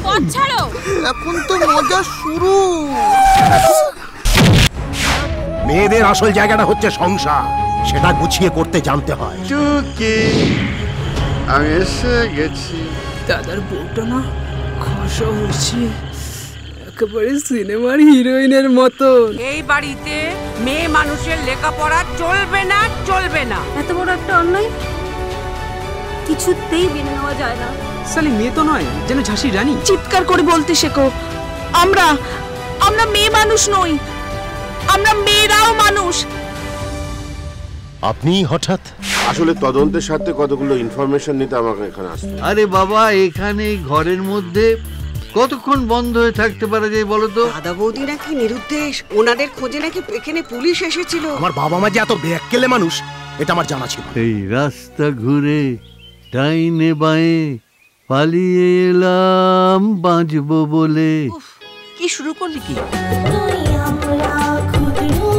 পথ ছাড়ো। এখন তো মজা শুরু। মেয়েদের আসল জায়গাটা হচ্ছে সংসার, সেটা গুছিয়ে করতে জানতে হয়। টুকি, আমি এসে গেছি। দাদার বউটা না খসা হচ্ছে, একেবারে সিনেমার হিরোইনের মতন। এই বাড়িতে মেয়ে মানুষের লেখাপড়া চলবে না, চলবে না। এত বড় একটা অন্যায় কিছুতেই মেনে নেওয়া যায় না। সালি মেয়ে তো নয়, যেন ঝাঁসির রানী। চিৎকার করে বলতে শেখো, আমরা আমরা মেয়ে মানুষ নই, আমরা মেয়েরাও মানুষ। আপনি হঠাৎ? আসলে তদন্তের সাথে কতগুলো ইনফরমেশন নিতে আমাকে এখানে আসতে। আরে বাবা, এখানে ঘরের মধ্যে কতক্ষণ বন্ধ হয়ে থাকতে পারা যায় বলো তো? দাদা বৌদি নাকি নিরুদ্দেশ, ওনাদের খোঁজে নাকি এখানে পুলিশ এসেছিল। আমার বাবা মা যে এত ব্যাককেলে মানুষ, এটা আমার জানা ছিল। এই রাস্তা ঘুরে ডাইনে বাঁয়ে পালিয়ে এলাম বাঁচবো বলে। কি শুরু করলি কি? আমরা